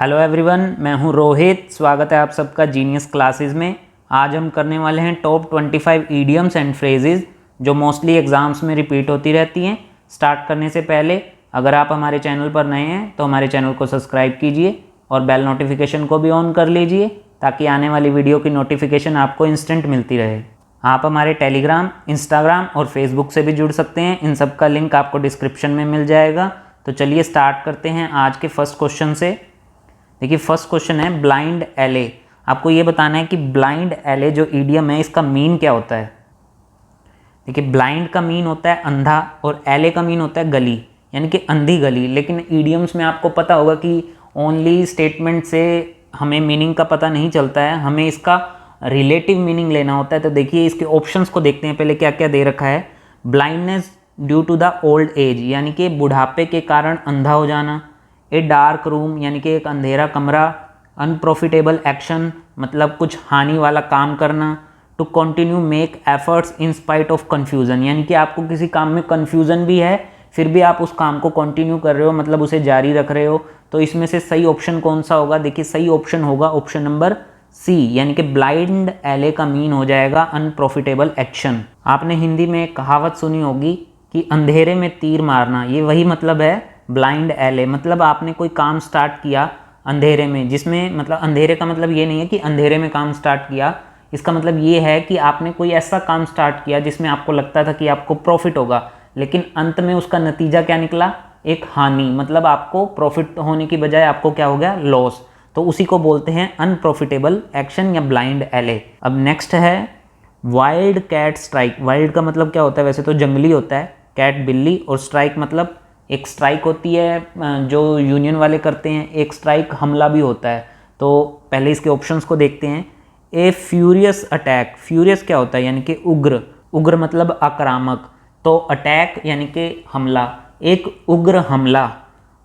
Hello everyone, मैं हूं रोहित। स्वागत है आप सबका जीनियस क्लासेस में। आज हम करने वाले हैं टॉप 25 ईडियम्स एंड फ्रेजेस जो मोस्टली एग्जाम्स में रिपीट होती रहती हैं। स्टार्ट करने से पहले अगर आप हमारे चैनल पर नए हैं तो हमारे चैनल को सब्सक्राइब कीजिए और बेल नोटिफिकेशन को भी ऑन कर लीजिए ताकि आने वाली वीडियो की नोटिफिकेशन आपको इंस्टेंट मिलती रहे। आप हमारे टेलीग्राम, इंस्टाग्राम और फेसबुक से भी जुड़ सकते हैं। इन सब का लिंक आपको डिस्क्रिप्शन में मिल जाएगा। तो चलिए स्टार्ट करते हैं आज के फर्स्ट क्वेश्चन से। देखिए फर्स्ट क्वेश्चन है ब्लाइंड एले। आपको ये बताना है कि ब्लाइंड एले जो ईडियम है इसका मीन क्या होता है। देखिए ब्लाइंड का मीन होता है अंधा और एले का मीन होता है गली, यानी कि अंधी गली। लेकिन ईडियम्स में आपको पता होगा कि ओनली स्टेटमेंट से हमें मीनिंग का पता नहीं चलता है, हमें इसका रिलेटिव मीनिंग लेना होता है। तो देखिए इसके ऑप्शंस को देखते हैं पहले क्या क्या दे रखा है। Blindness due to the old age, यानी कि बुढ़ापे के कारण अंधा हो जाना। ए डार्क रूम, यानी कि एक अंधेरा कमरा। अनप्रॉफिटेबल एक्शन, मतलब कुछ हानि वाला काम करना। To continue make efforts in spite of confusion, यानी कि आपको किसी काम में कन्फ्यूज़न भी है फिर भी आप उस काम को कंटिन्यू कर रहे हो, मतलब उसे जारी रख रहे हो। तो इसमें से सही ऑप्शन कौन सा होगा? देखिए सही ऑप्शन होगा ऑप्शन नंबर सी, यानी कि ब्लाइंड एले का मीन हो जाएगा अनप्रॉफिटेबल एक्शन। आपने हिंदी में एक कहावत सुनी होगी कि अंधेरे में तीर मारना, ये वही मतलब है ब्लाइंड एले। मतलब आपने कोई काम स्टार्ट किया अंधेरे में, जिसमें मतलब अंधेरे का मतलब ये नहीं है कि अंधेरे में काम स्टार्ट किया, इसका मतलब ये है कि आपने कोई ऐसा काम स्टार्ट किया जिसमें आपको लगता था कि आपको प्रॉफिट होगा, लेकिन अंत में उसका नतीजा क्या निकला? एक हानि। मतलब आपको प्रॉफिट होने की बजाय आपको क्या हो गया? लॉस। तो उसी को बोलते हैं अनप्रॉफिटेबल एक्शन या ब्लाइंड एले। अब नेक्स्ट है वाइल्ड कैट स्ट्राइक। वाइल्ड का मतलब क्या होता है? वैसे तो जंगली होता है, कैट बिल्ली, और स्ट्राइक मतलब एक स्ट्राइक होती है जो यूनियन वाले करते हैं, एक स्ट्राइक हमला भी होता है। तो पहले इसके ऑप्शंस को देखते हैं। ए फ्यूरियस अटैक। फ्यूरियस क्या होता है? यानी कि उग्र। उग्र मतलब आक्रामक। तो अटैक यानी कि हमला, एक उग्र हमला।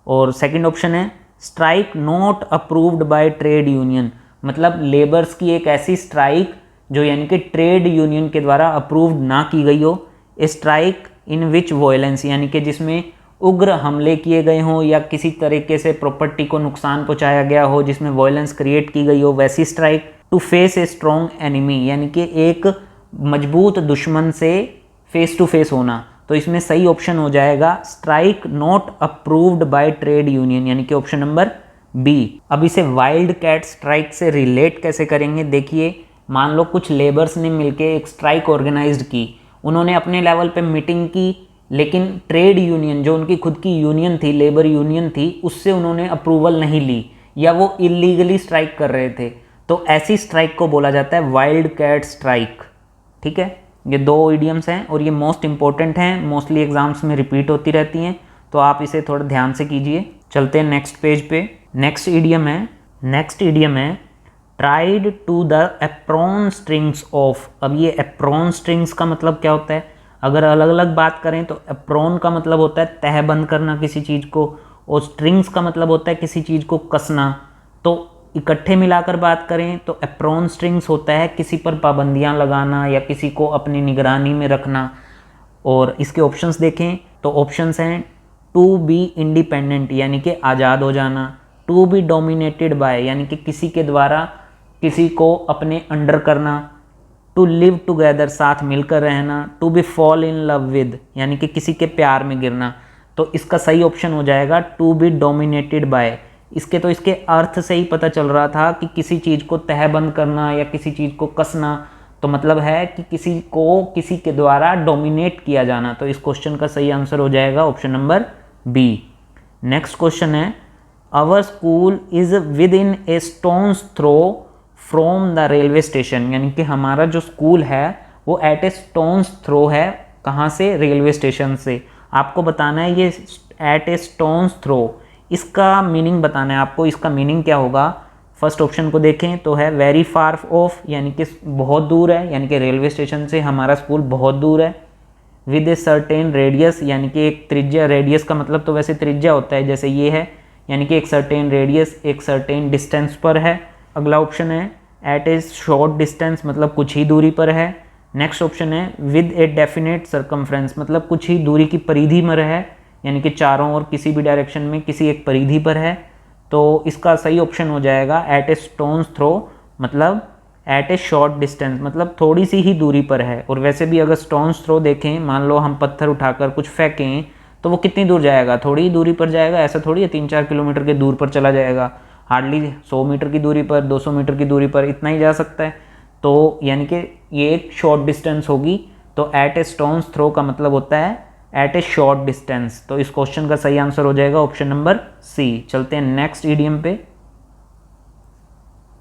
और सेकंड ऑप्शन है strike not approved by trade union, मतलब लेबर्स की एक ऐसी स्ट्राइक जो यानी कि ट्रेड यूनियन के द्वारा अप्रूव्ड ना की गई हो। ए स्ट्राइक इन विच वॉयलेंस, यानी कि जिसमें उग्र हमले किए गए हों या किसी तरीके से प्रॉपर्टी को नुकसान पहुंचाया गया हो, जिसमें वॉयलेंस क्रिएट की गई हो, वैसी strike. To face a strong enemy, यानी कि एक मजबूत दुश्मन से फेस टू फेस होना। तो इसमें सही ऑप्शन हो जाएगा strike not approved by trade union, यानी कि ऑप्शन नंबर बी। अब इसे वाइल्ड कैट स्ट्राइक से रिलेट कैसे करेंगे? देखिए मान लो कुछ लेबर्स ने मिलकर एक स्ट्राइक ऑर्गेनाइज्ड की, उन्होंने अपने लेवल पे मीटिंग की, लेकिन ट्रेड यूनियन जो उनकी खुद की यूनियन थी, लेबर यूनियन थी, उससे उन्होंने अप्रूवल नहीं ली या वो इलीगली स्ट्राइक कर रहे थे। तो ऐसी स्ट्राइक को बोला जाता है वाइल्ड कैट स्ट्राइक। ठीक है, ये दो इडियम्स हैं और ये मोस्ट इंपॉर्टेंट हैं, मोस्टली एग्जाम्स में रिपीट होती रहती हैं, तो आप इसे थोड़ा ध्यान से कीजिए। चलते हैं नेक्स्ट पेज पे। नेक्स्ट इडियम है ट्राइड to the apron strings of. अब ये एप्रॉन स्ट्रिंग्स का मतलब क्या होता है? अगर अलग अलग बात करें तो एप्रॉन का मतलब होता है तहबंद करना किसी चीज़ को, और स्ट्रिंग्स का मतलब होता है किसी चीज़ को कसना। तो इकट्ठे मिलाकर बात करें तो एप्रॉन स्ट्रिंग्स होता है किसी पर पाबंदियां लगाना या किसी को अपनी निगरानी में रखना। और इसके ऑप्शंस देखें तो ऑप्शंस हैं टू बी इंडिपेंडेंट, यानी कि आज़ाद हो जाना। टू बी डोमिनेटेड बाय, यानी कि किसी के द्वारा किसी को अपने अंडर करना। टू लिव टुगेदर, साथ मिलकर रहना। To be fall in love with, यानी कि किसी के प्यार में गिरना। तो इसका सही ऑप्शन हो जाएगा टू बी डोमिनेटेड बाय। इसके तो इसके अर्थ से ही पता चल रहा था कि किसी चीज़ को तहबंद करना या किसी चीज़ को कसना, तो मतलब है कि किसी को किसी के द्वारा डोमिनेट किया जाना। तो इस क्वेश्चन का सही आंसर हो जाएगा option number B. Next question है our school is within a stone's throw from the railway station, यानी कि हमारा जो स्कूल है वो एट ए स्टोन्स थ्रो है। कहाँ से? रेलवे स्टेशन से। आपको बताना है ये एट ए स्टोन्स थ्रो, इसका मीनिंग बताना है आपको। इसका मीनिंग क्या होगा? फर्स्ट ऑप्शन को देखें तो है वेरी फार ऑफ, यानी कि बहुत दूर है, यानी कि रेलवे स्टेशन से हमारा स्कूल बहुत दूर है। विद ए सर्टेन रेडियस, यानी कि एक त्रिज्या। रेडियस का मतलब तो वैसे त्रिज्या होता है, जैसे ये है, यानी कि एक सर्टेन रेडियस, एक सर्टेन डिस्टेंस पर है। अगला ऑप्शन है एट ए शॉर्ट डिस्टेंस, मतलब कुछ ही दूरी पर है। नेक्स्ट ऑप्शन है विद ए डेफिनेट सर्कमफ्रेंस, मतलब कुछ ही दूरी की परिधि में है, यानी कि चारों ओर किसी भी डायरेक्शन में किसी एक परिधि पर है। तो इसका सही ऑप्शन हो जाएगा एट ए स्टोन्स थ्रो, मतलब एट ए शॉर्ट डिस्टेंस, मतलब थोड़ी सी ही दूरी पर है। और वैसे भी अगर स्टोन्स थ्रो देखें, मान लो हम पत्थर उठाकर कुछ फेंकें तो वो कितनी दूर जाएगा, थोड़ी ही दूरी पर जाएगा, ऐसा थोड़ी है 3-4 किलोमीटर के दूर पर चला जाएगा, हार्डली 100 मीटर की दूरी पर, 200 मीटर की दूरी पर इतना ही जा सकता है। तो यानी कि ये एक शॉर्ट डिस्टेंस होगी। तो एट ए स्टोन्स थ्रो का मतलब होता है एट ए शॉर्ट डिस्टेंस। तो इस क्वेश्चन का सही आंसर हो जाएगा ऑप्शन नंबर सी। चलते हैं नेक्स्ट ईडियम पे।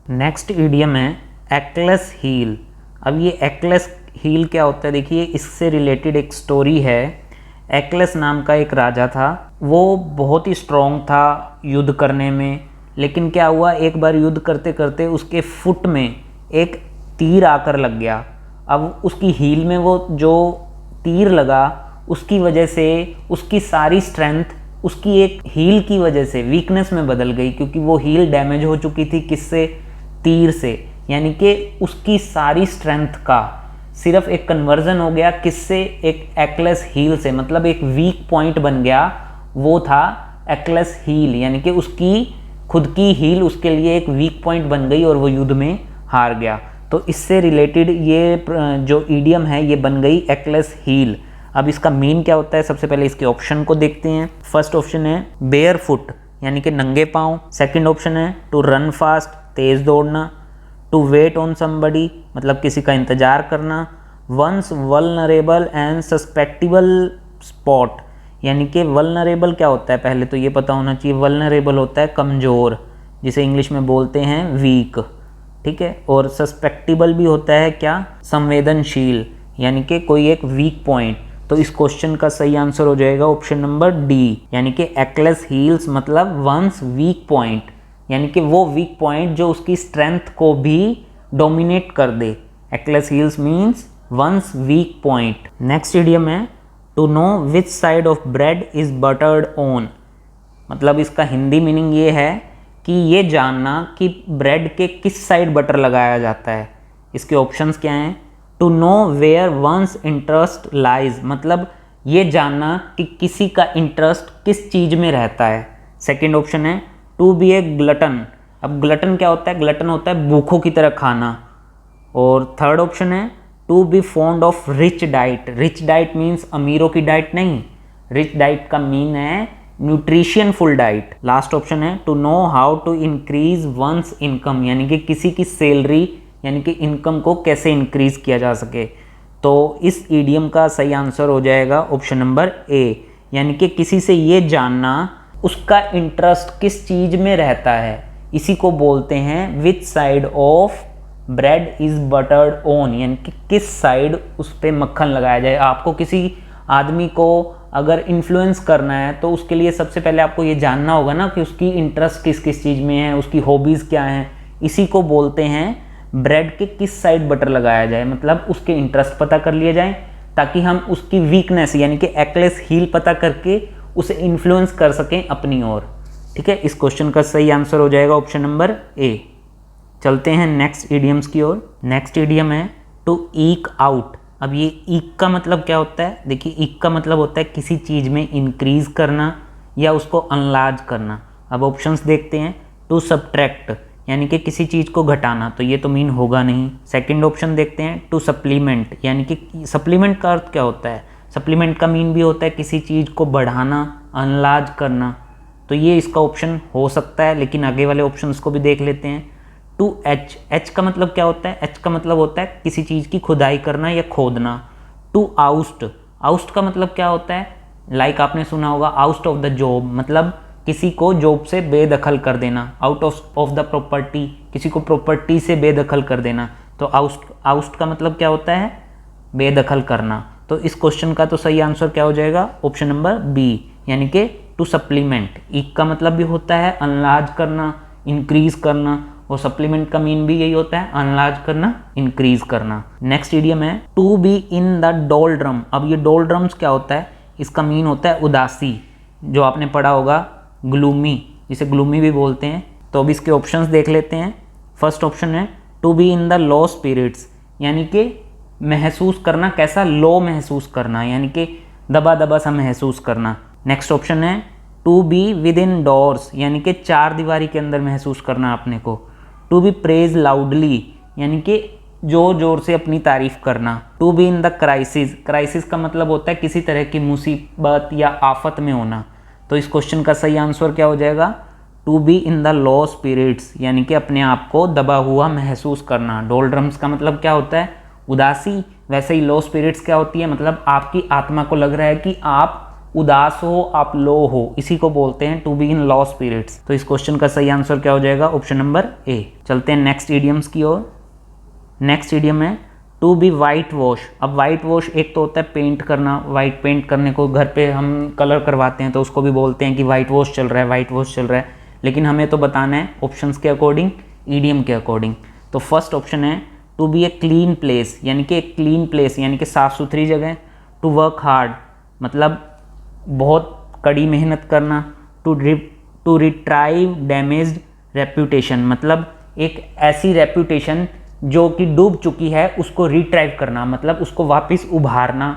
नेक्स्ट ईडियम है एक्लेस हील। अब ये एक्लेस हील क्या होता है, देखिए इससे रिलेटेड एक स्टोरी है। एक्लेस नाम का एक राजा था, वो बहुत ही स्ट्रॉन्ग था युद्ध करने में, लेकिन क्या हुआ, एक बार युद्ध करते करते उसके फुट में एक तीर आकर लग गया। अब उसकी हील में वो जो तीर लगा उसकी वजह से उसकी सारी स्ट्रेंथ उसकी एक हील की वजह से वीकनेस में बदल गई, क्योंकि वो हील डैमेज हो चुकी थी किससे, तीर से। यानी कि उसकी सारी स्ट्रेंथ का सिर्फ एक कन्वर्जन हो गया किससे, एक एक्लेस हील से, मतलब एक वीक पॉइंट बन गया, वो था एक्लेस हील। यानी कि उसकी खुद की हील उसके लिए एक वीक पॉइंट बन गई और वो युद्ध में हार गया। तो इससे रिलेटेड ये जो ईडियम है ये बन गई एक्लेस हील। अब इसका मीन क्या होता है, सबसे पहले इसके ऑप्शन को देखते हैं। फर्स्ट ऑप्शन है बेयर फुट, यानी कि नंगे पाँव। सेकंड ऑप्शन है टू रन फास्ट, तेज दौड़ना। टू वेट ऑन समबडी, मतलब किसी का इंतजार करना। वंस वल्नरेबल एंड सस्पेक्टिबल स्पॉट, यानी कि वल्नरेबल क्या होता है पहले तो ये पता होना चाहिए। वल्नरेबल होता है कमज़ोर, जिसे इंग्लिश में बोलते हैं वीक, ठीक है। और सस्पेक्टिबल भी होता है क्या, संवेदनशील, यानी कि कोई एक वीक पॉइंट। तो इस क्वेश्चन का सही आंसर हो जाएगा ऑप्शन नंबर डी, यानी कि एक्लेस हील्स मतलब वंस वीक पॉइंट, यानी कि वो वीक पॉइंट जो उसकी स्ट्रेंथ को भी डोमिनेट कर दे। Achilles heels means one's weak point. Next idiom है to know which side of bread is buttered on, मतलब इसका हिंदी मीनिंग ये है कि ये जानना कि ब्रेड के किस साइड बटर लगाया जाता है। इसके ऑप्शंस क्या हैं, to know where one's interest lies, मतलब ये जानना कि किसी का इंटरेस्ट किस चीज़ में रहता है। सेकेंड ऑप्शन है टू बी ए ग्लटन, अब ग्लटन क्या होता है, ग्लटन होता है भूखों की तरह खाना। और थर्ड ऑप्शन है to be fond of rich diet, rich diet means अमीरों की डाइट नहीं, रिच डाइट का मीन है nutrition full diet. Last option है to know how to increase one's income, यानी कि किसी की सैलरी यानी कि इनकम को कैसे इंक्रीज किया जा सके। तो इस ईडियम का सही आंसर हो जाएगा ऑप्शन नंबर ए, यानी कि किसी से ये जानना उसका इंटरेस्ट किस चीज़ में रहता है, इसी को बोलते हैं which side of bread is buttered on, यानी कि किस साइड उस पर मक्खन लगाया जाए। आपको किसी आदमी को अगर इन्फ्लुएंस करना है तो उसके लिए सबसे पहले आपको ये जानना होगा ना कि उसकी इंटरेस्ट किस किस चीज़ में है, उसकी हॉबीज़ क्या हैं। इसी को बोलते हैं ब्रेड के किस साइड बटर लगाया जाए, मतलब उसके इंटरेस्ट पता कर लिए जाए ताकि हम उसकी वीकनेस यानी कि एक्लेस हील पता करके उसे इन्फ्लुएंस कर सकें अपनी ओर, ठीक है। इस क्वेश्चन का सही आंसर हो जाएगा ऑप्शन नंबर ए। चलते हैं नेक्स्ट ईडियम्स की ओर। नेक्स्ट ईडियम है टू ईक आउट। अब ये ईक का मतलब क्या होता है, देखिए ईक का मतलब होता है किसी चीज़ में इंक्रीज करना या उसको अनलार्ज करना। अब ऑप्शंस देखते हैं, टू सब्ट्रैक्ट यानी कि किसी चीज़ को घटाना, तो ये तो मीन होगा नहीं। सेकंड ऑप्शन देखते हैं टू सप्लीमेंट, यानी कि सप्लीमेंट का अर्थ क्या होता है, सप्लीमेंट का मीन भी होता है किसी चीज़ को बढ़ाना, अनलार्ज करना, तो ये इसका ऑप्शन हो सकता है। लेकिन आगे वाले ऑप्शंस को भी देख लेते हैं। टू एच, एच का मतलब क्या होता है, एच का मतलब होता है किसी चीज़ की खुदाई करना या खोदना। टू आउस्ट, आउस्ट का मतलब क्या होता है, लाइक आपने सुना होगा आउस्ट ऑफ द जॉब, मतलब किसी को जॉब से बेदखल कर देना। आउट ऑफ द प्रॉपर्टी, किसी को प्रॉपर्टी से बेदखल कर देना। तो आउस्ट का मतलब क्या होता है, बेदखल करना। तो इस क्वेश्चन का तो सही आंसर क्या हो जाएगा, ऑप्शन नंबर बी, यानी कि टू सप्लीमेंट। ईक का मतलब भी होता है अनलार्ज करना, इंक्रीज करना, और सप्लीमेंट का मीन भी यही होता है अनलार्ज करना, इंक्रीज करना। नेक्स्ट इडियम है to be in the doldrum. अब ये डोल्ड्रम्स क्या होता है, इसका मीन होता है उदासी, जो आपने पढ़ा होगा ग्लूमी, जिसे ग्लूमी भी बोलते हैं। तो अब इसके ऑप्शंस देख लेते हैं। फर्स्ट ऑप्शन है to be in the low spirits, यानी कि महसूस करना कैसा, लो महसूस करना, यानी कि दबा दबा सा महसूस करना। नेक्स्ट ऑप्शन है to be within doors यानी कि चार दीवारी के अंदर महसूस करना अपने को। टू बी प्रेज लाउडली यानी कि जोर जोर से अपनी तारीफ करना। To be in the crisis, crisis का मतलब होता है किसी तरह की मुसीबत या आफत में होना। तो इस क्वेश्चन का सही आंसर क्या हो जाएगा? To be in the low spirits यानी कि अपने आप को दबा हुआ महसूस करना। डोलड्रम्स का मतलब क्या होता है? उदासी। वैसे ही लो स्पिरिट्स क्या होती है? मतलब आपकी आत्मा को लग रहा है कि आप उदास हो, आप लो हो, इसी को बोलते हैं to be in low spirits. तो इस क्वेश्चन का सही आंसर क्या हो जाएगा? Option number A. चलते हैं नेक्स्ट इडियम्स की ओर। नेक्स्ट इडियम है टू बी वाइट वॉश। अब वाइट वॉश एक तो होता है पेंट करना, वाइट पेंट करने को घर पे हम कलर करवाते हैं तो उसको भी बोलते हैं कि वाइट वॉश चल रहा है, वाइट वॉश चल रहा है। लेकिन हमें तो बताना है ऑप्शंस के अकॉर्डिंग, इडियम के अकॉर्डिंग। तो फर्स्ट ऑप्शन है to be a clean place यानी कि एक क्लीन प्लेस यानी कि साफ़ सुथरी जगह। टू वर्क हार्ड मतलब बहुत कड़ी मेहनत करना। टू रिट्राइव डैमेज्ड रेप्यूटेशन मतलब एक ऐसी रेप्यूटेशन जो कि डूब चुकी है उसको रिट्राइव करना, मतलब उसको वापस उभारना।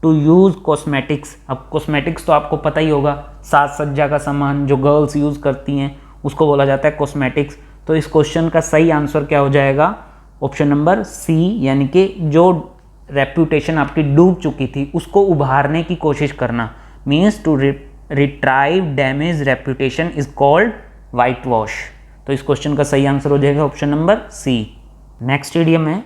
टू यूज़ कॉस्मेटिक्स, अब कॉस्मेटिक्स तो आपको पता ही होगा, साज सज्जा का सामान जो गर्ल्स यूज़ करती हैं उसको बोला जाता है कॉस्मेटिक्स। तो इस क्वेश्चन का सही आंसर क्या हो जाएगा? ऑप्शन नंबर सी यानी कि जो रेप्यूटेशन आपकी डूब चुकी थी उसको उभारने की कोशिश करना। Means to retrieve damage reputation is called white wash. तो इस क्वेश्चन का सही आंसर हो जाएगा option number C. Next idiom है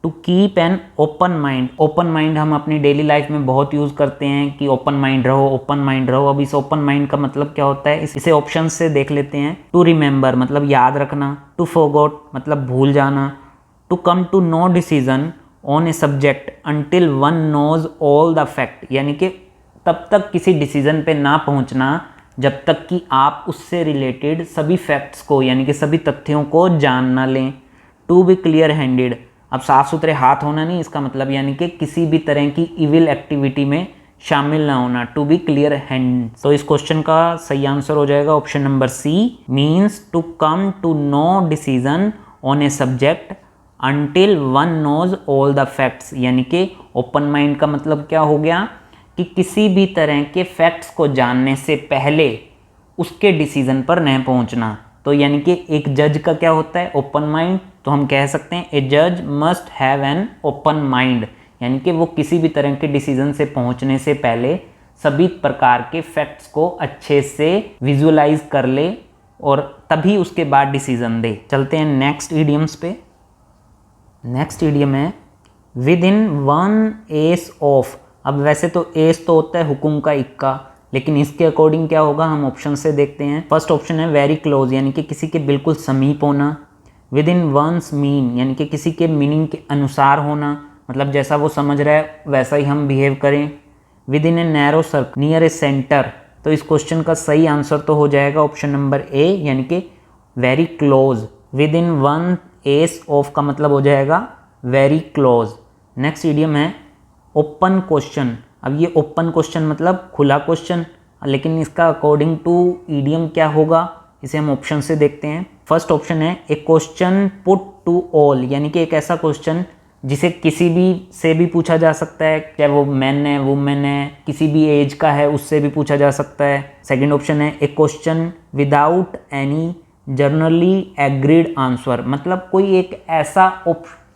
to keep an open mind. Open mind हम अपनी डेली लाइफ में बहुत यूज़ करते हैं कि ओपन माइंड रहो, ओपन माइंड रहो। अब इस ओपन माइंड का मतलब क्या होता है इसे ऑप्शन से देख लेते हैं। टू रिमेंबर मतलब याद रखना। टू फॉरगॉट मतलब भूल जाना। To come to know decision on a subject until one knows all the fact यानी कि तब तक किसी डिसीजन पे ना पहुंचना जब तक कि आप उससे रिलेटेड सभी फैक्ट्स को यानी कि सभी तथ्यों को जान ना लें। टू बी क्लियर हैंडेड, अब साफ सुथरे हाथ होना नहीं इसका मतलब, यानी कि किसी भी तरह की इविल एक्टिविटी में शामिल ना होना। To be clear hand. तो इस क्वेश्चन का सही आंसर हो जाएगा option number C, means to come to know decision on a subject until one knows all the facts. यानी कि ओपन माइंड का मतलब क्या हो गया कि किसी भी तरह के फैक्ट्स को जानने से पहले उसके डिसीजन पर न पहुंचना। तो यानी कि एक जज का क्या होता है? Open mind. तो हम कह सकते हैं ए जज must have an open mind, यानी कि वो किसी भी तरह के डिसीजन से पहुंचने से पहले सभी प्रकार के फैक्ट्स को अच्छे से विजुअलाइज कर ले और तभी उसके बाद डिसीजन दे। चलते हैं नेक्स्ट इडियम्स पे। नेक्स्ट इडियम है with in one S of. अब वैसे तो एस तो होता है हुकुम का इक्का, लेकिन इसके अकॉर्डिंग क्या होगा हम ऑप्शन से देखते हैं। फर्स्ट ऑप्शन है वेरी क्लोज, यानी कि किसी के बिल्कुल समीप होना। विद इन वंस मीन, यानी कि किसी के मीनिंग के अनुसार होना, मतलब जैसा वो समझ रहा है वैसा ही हम बिहेव करें। With in a narrow circle near A centre. तो इस क्वेश्चन का सही आंसर तो हो जाएगा ऑप्शन नंबर ए, यानी कि very close. With in one S of का मतलब हो जाएगा वेरी क्लोज। नेक्स्ट इडियम है ओपन क्वेश्चन। अब ये ओपन क्वेश्चन मतलब खुला क्वेश्चन, लेकिन इसका अकॉर्डिंग टू इडियम क्या होगा इसे हम ऑप्शन से देखते हैं। फर्स्ट ऑप्शन है a question put to all, यानी कि एक ऐसा क्वेश्चन जिसे किसी भी से भी पूछा जा सकता है, चाहे वो मैन है वुमेन है, किसी भी एज का है उससे भी पूछा जा सकता है। सेकंड ऑप्शन है a question without any generally agreed answer, मतलब कोई एक ऐसा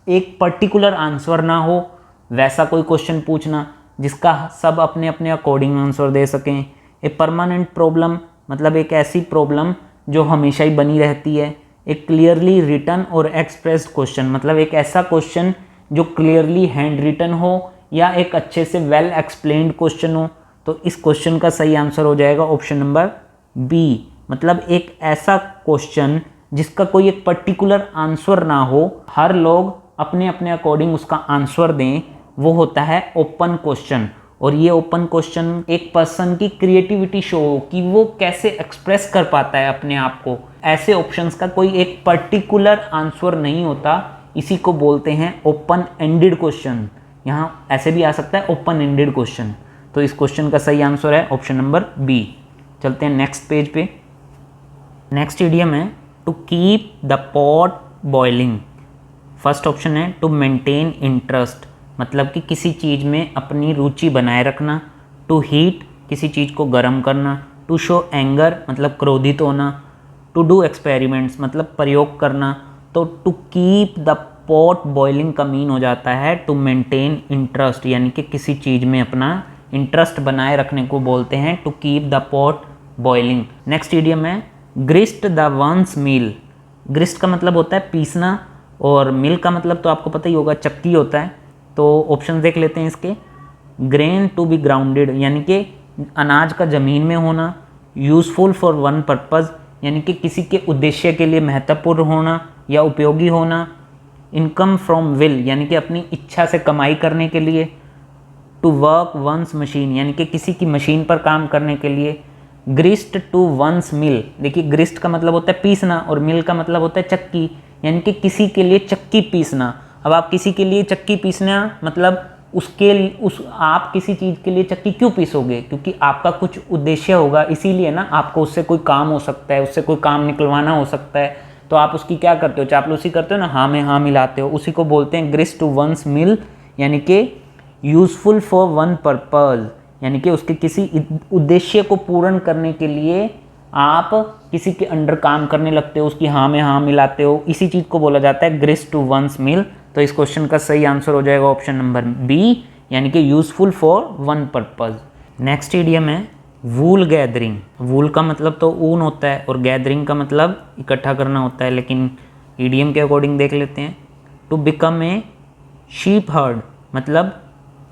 एक पर्टिकुलर आंसर ना हो वैसा कोई क्वेश्चन पूछना जिसका सब अपने अपने अकॉर्डिंग आंसर दे सकें। ए परमानेंट प्रॉब्लम, मतलब एक ऐसी प्रॉब्लम जो हमेशा ही बनी रहती है। एक क्लियरली रिटन और एक्सप्रेस्ड क्वेश्चन, मतलब एक ऐसा क्वेश्चन जो क्लियरली हैंड रिटन हो या एक अच्छे से वेल एक्सप्लेन्ड क्वेश्चन हो। तो इस क्वेश्चन का सही आंसर हो जाएगा ऑप्शन नंबर बी, मतलब एक ऐसा क्वेश्चन जिसका कोई एक पर्टिकुलर आंसर ना हो, हर लोग अपने अपने अकॉर्डिंग उसका आंसर दें, वो होता है ओपन क्वेश्चन। और ये ओपन क्वेश्चन एक पर्सन की क्रिएटिविटी शो हो कि वो कैसे एक्सप्रेस कर पाता है अपने आप को। ऐसे ऑप्शंस का कोई एक पर्टिकुलर आंसर नहीं होता, इसी को बोलते हैं ओपन एंडेड क्वेश्चन। यहाँ ऐसे भी आ सकता है ओपन एंडेड क्वेश्चन। तो इस क्वेश्चन का सही आंसर है ऑप्शन नंबर बी। चलते हैं नेक्स्ट पेज पे। नेक्स्ट इडियम है to keep the pot boiling. First option है टू मेंटेन इंटरेस्ट, मतलब कि किसी चीज़ में अपनी रुचि बनाए रखना। टू हीट, किसी चीज़ को गर्म करना। टू शो एंगर मतलब क्रोधित होना, टू डू एक्सपेरिमेंट्स मतलब प्रयोग करना। तो to keep the pot boiling का मीन हो जाता है टू मेंटेन इंटरेस्ट, यानी कि किसी चीज़ में अपना इंटरेस्ट बनाए रखने को बोलते हैं to keep the pot boiling. Next idiom है ग्रिस्ट द वंस मील। ग्रिस्ट का मतलब होता है पीसना और मिल का मतलब तो आपको पता ही होगा, चक्की होता है। तो ऑप्शन देख लेते हैं इसके। ग्रेन टू बी ग्राउंडेड यानी कि अनाज का ज़मीन में होना, यूज़फुल फॉर वन पर्पज़ यानी कि किसी के उद्देश्य के लिए महत्वपूर्ण होना या उपयोगी होना, इनकम फ्रॉम विल यानी कि अपनी इच्छा से कमाई करने के लिए, टू वर्क वंस मशीन यानी कि किसी की मशीन पर काम करने के लिए, ग्रिस्ट टू वंस मिल। देखिए ग्रिस्ट का मतलब होता है पीसना और मिल का मतलब होता है चक्की, यानी कि किसी के लिए चक्की पीसना। अब आप किसी के लिए चक्की पीसना मतलब आप किसी चीज़ के लिए चक्की क्यों पीसोगे, क्योंकि आपका कुछ उद्देश्य होगा, इसीलिए ना। आपको उससे कोई काम हो सकता है, उससे कोई काम निकलवाना हो सकता है, तो आप उसकी क्या करते हो, चापलूसी करते हो ना, हाँ में हाँ मिलाते हो, उसी को बोलते हैं ग्रिस्ट टू वंस मिल यानी कि यूज़फुल फॉर वन पर्पज़, यानी कि उसके किसी उद्देश्य को पूर्ण करने के लिए आप किसी के अंडर काम करने लगते हो, उसकी हाँ में हाँ मिलाते हो, इसी चीज़ को बोला जाता है ग्रिस्ट टू वंस मिल। तो इस क्वेश्चन का सही आंसर हो जाएगा ऑप्शन नंबर बी, यानी कि useful for one purpose. Next idiom है वूल गैदरिंग। वूल का मतलब तो ऊन होता है और गैदरिंग का मतलब इकट्ठा करना होता है, लेकिन इडियम के अकॉर्डिंग देख लेते हैं। To become a sheep herd मतलब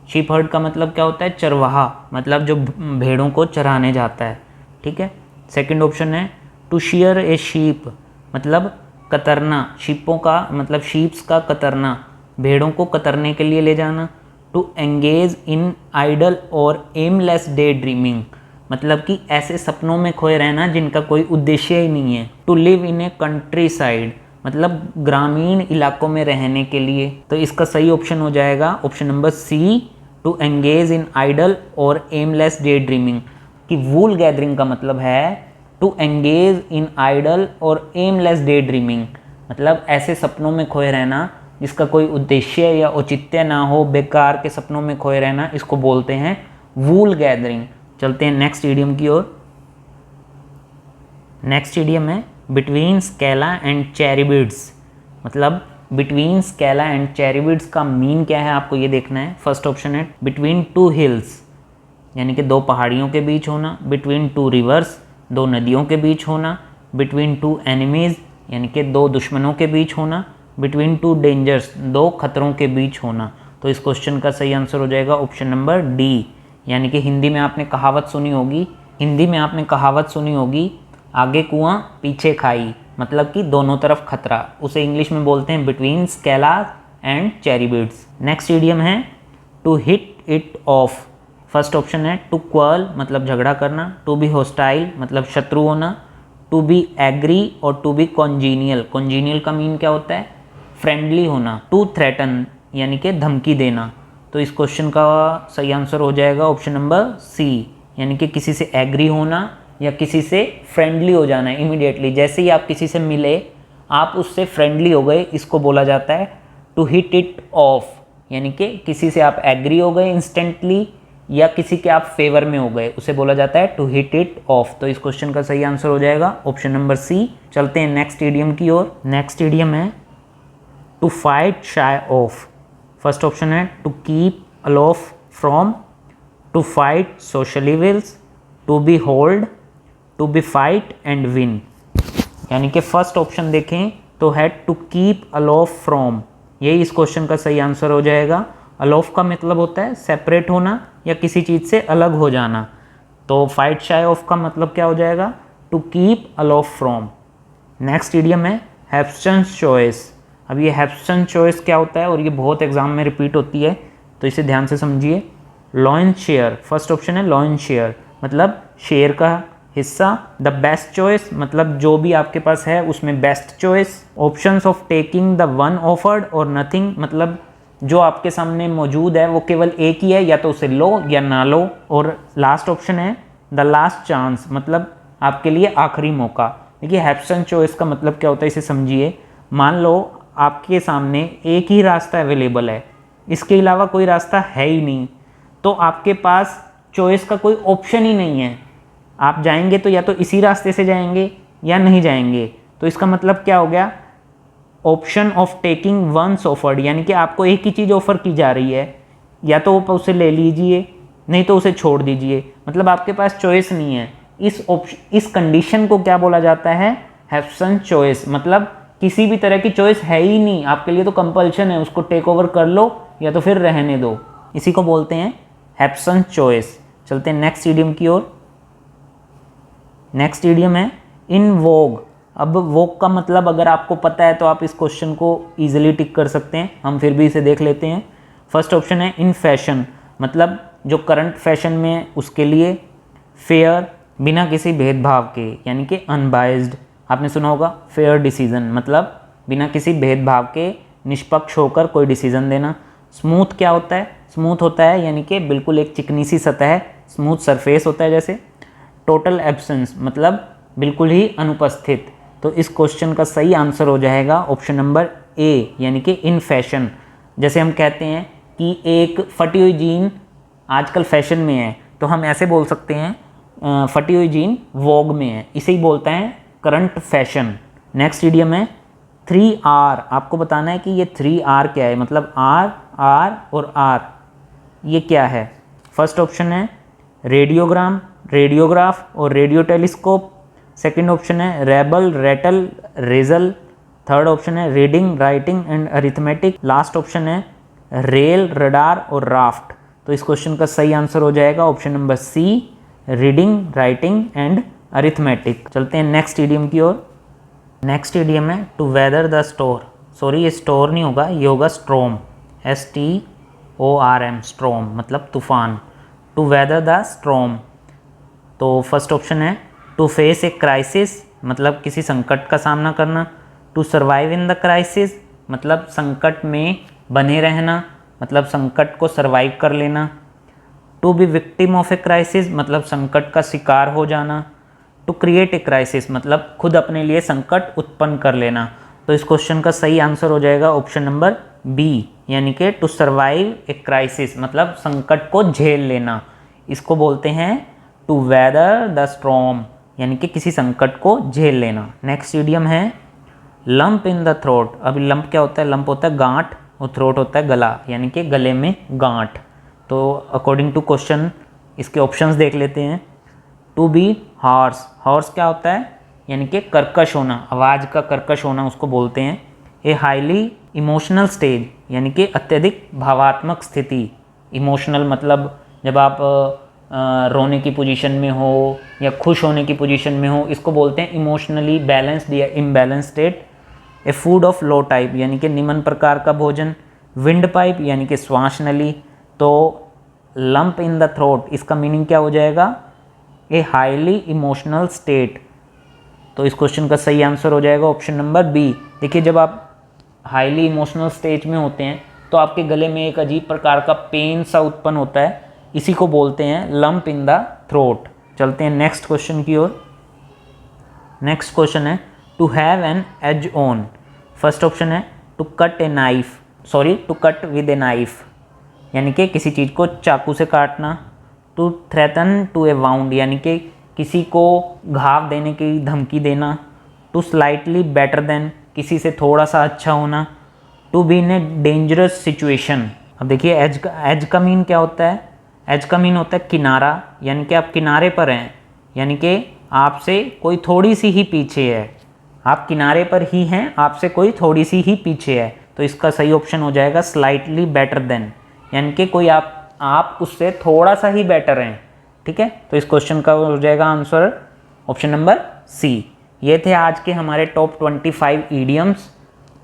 शीप हर्ड का मतलब क्या होता है, चरवाहा, मतलब जो भेड़ों को चराने जाता है, ठीक है। सेकंड ऑप्शन है टू शेयर ए शीप मतलब कतरना, शीपों का मतलब शीप्स का कतरना, भेड़ों को कतरने के लिए ले जाना। टू एंगेज इन आइडल और एमलेस डे ड्रीमिंग मतलब कि ऐसे सपनों में खोए रहना जिनका कोई उद्देश्य ही नहीं है। To live in a countryside मतलब ग्रामीण इलाकों में रहने के लिए। तो इसका सही ऑप्शन हो जाएगा option number C, to engage in idle और एमलेस डे ड्रीमिंग। कि वूल गैदरिंग का मतलब है टू एंगेज इन आइडल और एमलेस डे ड्रीमिंग मतलब ऐसे सपनों में खोए रहना जिसका कोई उद्देश्य या औचित्य ना हो, बेकार के सपनों में खोए रहना, इसको बोलते हैं वूल गैदरिंग। चलते हैं नेक्स्ट इडियम की ओर। नेक्स्ट इडियम है बिटवीन स्केला एंड चैरिबिड्स मतलब बिटवीन स्केला एंड चैरिबिड्स का मीन क्या है आपको ये देखना है। फर्स्ट ऑप्शन है बिटवीन टू हिल्स यानी कि दो पहाड़ियों के बीच होना, बिटवीन टू रिवर्स दो नदियों के बीच होना, बिटवीन टू एनिमीज़ यानी कि दो दुश्मनों के बीच होना, बिटवीन टू डेंजर्स दो खतरों के बीच होना। तो इस क्वेश्चन का सही आंसर हो जाएगा ऑप्शन नंबर डी, यानी कि हिंदी में आपने कहावत सुनी होगी, आगे कुआं पीछे खाई मतलब कि दोनों तरफ खतरा, उसे इंग्लिश में बोलते हैं between Scylla and Charybdis. Next idiom है to hit it off. First option है टू क्वर्ल मतलब झगड़ा करना, टू बी हॉस्टाइल मतलब शत्रु होना, टू बी एग्री और टू बी कॉन्जीनियल। कॉन्जीनियल का मीन क्या होता है, फ्रेंडली होना। टू थ्रेटन यानी कि धमकी देना। तो इस क्वेश्चन का सही आंसर हो जाएगा ऑप्शन नंबर सी, यानी कि किसी से एग्री होना या किसी से फ्रेंडली हो जाना है इमीडिएटली। जैसे ही आप किसी से मिले आप उससे फ्रेंडली हो गए, इसको बोला जाता है टू हिट इट ऑफ, यानी कि किसी से आप एग्री हो गए इंस्टेंटली या किसी के आप फेवर में हो गए, उसे बोला जाता है टू हिट इट ऑफ। तो इस क्वेश्चन का सही आंसर हो जाएगा ऑप्शन नंबर सी। चलते हैं नेक्स्ट इडियम की ओर। नेक्स्ट इडियम है to fight shy of. First option है to keep aloof from, to fight socially wills, to be hold, to be fight and win. यानी कि फर्स्ट ऑप्शन देखें तो है टू कीप अलोफ फ्रॉम, यही इस क्वेश्चन का सही आंसर हो जाएगा। अलोफ का मतलब होता है सेपरेट होना या किसी चीज़ से अलग हो जाना, तो फाइट शाय ऑफ का मतलब क्या हो जाएगा, to keep aloof from. Next idiom है हैब्सटेंस चॉइस। अब ये हैब्सटेंस चॉइस क्या होता है और ये बहुत एग्जाम में रिपीट होती है, तो इसे ध्यान से समझिए। लॉयन शेयर, फर्स्ट ऑप्शन है लॉयन शेयर मतलब शेयर का हिस्सा। द बेस्ट चॉइस मतलब जो भी आपके पास है उसमें best choice. Options of taking the one offered और नथिंग मतलब जो आपके सामने मौजूद है वो केवल एक ही है, या तो उसे लो या ना लो। और लास्ट ऑप्शन है द लास्ट चांस मतलब आपके लिए आखिरी मौका। देखिए हैब्सटेंस चॉइस का मतलब क्या होता है इसे समझिए। मान लो आपके सामने एक ही रास्ता अवेलेबल है, इसके अलावा कोई रास्ता है ही नहीं, तो आपके पास चॉइस का कोई ऑप्शन ही नहीं है। आप जाएंगे तो या तो इसी रास्ते से जाएंगे या नहीं जाएंगे। तो इसका मतलब क्या हो गया, option of taking once offered, यानी कि आपको एक ही चीज़ ऑफर की जा रही है, या तो आप उसे ले लीजिए नहीं तो उसे छोड़ दीजिए, मतलब आपके पास चॉइस नहीं है। इस कंडीशन को क्या बोला जाता है, हैब्सन चॉइस, मतलब किसी भी तरह की चॉइस है ही नहीं आपके लिए, तो कंपल्शन है, उसको टेक ओवर कर लो या तो फिर रहने दो। इसी को बोलते हैं हैब्सन चॉइस। चलते हैं नेक्स्ट इडियम की ओर। नेक्स्ट इडियम है इन वोग। अब वोग का मतलब अगर आपको पता है तो आप इस क्वेश्चन को ईजिली टिक कर सकते हैं, हम फिर भी इसे देख लेते हैं। फर्स्ट ऑप्शन है इन फैशन, मतलब जो करंट फैशन में है उसके लिए। फेयर, बिना किसी भेदभाव के, यानी कि अनबाइज्ड, आपने सुना होगा फेयर डिसीजन, मतलब बिना किसी भेदभाव के निष्पक्ष होकर कोई डिसीजन देना। स्मूथ क्या होता है, स्मूथ होता है यानी कि बिल्कुल एक चिकनी सी सतह, स्मूथ सरफेस होता है जैसे। टोटल एब्सेंस, मतलब बिल्कुल ही अनुपस्थित। तो इस क्वेश्चन का सही आंसर हो जाएगा ऑप्शन नंबर ए, यानी कि इन फैशन। जैसे हम कहते हैं कि एक फटी हुई जीन आजकल फैशन में है, तो हम ऐसे बोल सकते हैं फटी हुई जीन वोग में है, इसे ही बोलते हैं करंट फैशन। नेक्स्ट इडियम है 3R। आपको बताना है कि ये 3R क्या है, मतलब R, R और R ये क्या है। फर्स्ट ऑप्शन है रेडियोग्राम, रेडियोग्राफ और रेडियो टेलीस्कोप। सेकेंड ऑप्शन है rebel, rattle, razzle. Third option है reading, writing and arithmetic. Last option है रेल, रडार और राफ्ट। तो इस क्वेश्चन का सही आंसर हो जाएगा option number C, reading, writing and arithmetic. चलते हैं नेक्स्ट इडियम की ओर। नेक्स्ट इडियम है to weather the store. Sorry, ये स्टोर नहीं होगा, ये होगा स्ट्रोम, STORM, स्ट्रोम मतलब तूफान। To weather the storm. तो फर्स्ट ऑप्शन है टू फेस ए क्राइसिस, मतलब किसी संकट का सामना करना। To survive in the crisis, मतलब संकट में बने रहना, मतलब संकट को सर्वाइव कर लेना। To be victim of a crisis, मतलब संकट का शिकार हो जाना। टू क्रिएट ए क्राइसिस, मतलब खुद अपने लिए संकट उत्पन्न कर लेना। तो इस क्वेश्चन का सही आंसर हो जाएगा ऑप्शन नंबर बी, यानी कि टू सर्वाइव ए क्राइसिस, मतलब संकट को झेल लेना। इसको बोलते हैं टू वेदर द स्टॉर्म, यानी कि किसी संकट को झेल लेना। नेक्स्ट इडियम है लंप इन द थ्रोट। अभी लंप क्या होता है, लंप होता है गांठ और थ्रोट होता है गला, यानी कि गले में गांठ। तो अकॉर्डिंग टू क्वेश्चन इसके ऑप्शंस देख लेते हैं। टू बी हॉर्स, हॉर्स क्या होता है, यानी कि कर्कश होना, आवाज़ का कर्कश होना उसको बोलते हैं। ए हाईली इमोशनल स्टेज, यानी कि अत्यधिक भावात्मक स्थिति। इमोशनल मतलब जब आप रोने की पोजीशन में हो या खुश होने की पोजीशन में हो, इसको बोलते हैं इमोशनली बैलेंस्ड या imbalance state. A food of low type, यानी कि निम्न प्रकार का भोजन। विंड पाइप, यानी कि श्वास नली। तो लंप इन द थ्रोट, इसका मीनिंग क्या हो जाएगा, ए हाईली इमोशनल स्टेट। तो इस क्वेश्चन का सही आंसर हो जाएगा ऑप्शन नंबर बी। देखिए, जब आप हाईली इमोशनल स्टेज में होते हैं तो आपके गले में एक अजीब प्रकार का पेन सा उत्पन्न होता है, इसी को बोलते हैं लंप इन द थ्रोट। चलते हैं नेक्स्ट क्वेश्चन की ओर। नेक्स्ट क्वेश्चन है to have an edge on. First option है to cut a knife, sorry to cut with a knife, यानी कि किसी चीज़ को चाकू से काटना। To threaten to a wound, यानी कि किसी को घाव देने की धमकी देना। टू स्लाइटली बेटर देन, किसी से थोड़ा सा अच्छा होना। To be in a dangerous situation. अब देखिए एज का मीन क्या होता है, एज का मीन होता है किनारा, यानी कि आप किनारे पर हैं, यानी कि आपसे कोई थोड़ी सी ही पीछे है, आप किनारे पर ही हैं, आपसे कोई थोड़ी सी ही पीछे है। तो इसका सही ऑप्शन हो जाएगा स्लाइटली बेटर देन, यानी कि कोई आप उससे थोड़ा सा ही बेटर हैं। ठीक है, तो इस क्वेश्चन का हो जाएगा आंसर ऑप्शन नंबर सी। ये थे आज के हमारे टॉप 25 ईडियम्स।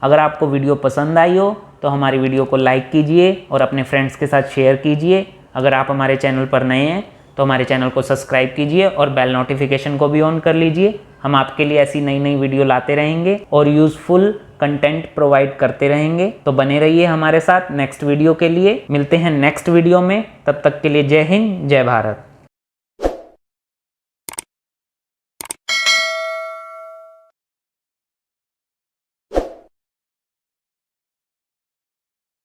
अगर आपको वीडियो पसंद आई हो तो हमारी वीडियो को लाइक कीजिए और अपने फ्रेंड्स के साथ शेयर कीजिए। अगर आप हमारे चैनल पर नए हैं तो हमारे चैनल को सब्सक्राइब कीजिए और बेल नोटिफिकेशन को भी ऑन कर लीजिए। हम आपके लिए ऐसी नई नई वीडियो लाते रहेंगे और यूज़फुल कंटेंट प्रोवाइड करते रहेंगे। तो बने रहिए हमारे साथ नेक्स्ट वीडियो के लिए। मिलते हैं नेक्स्ट वीडियो में, तब तक के लिए जय हिंद, जय भारत।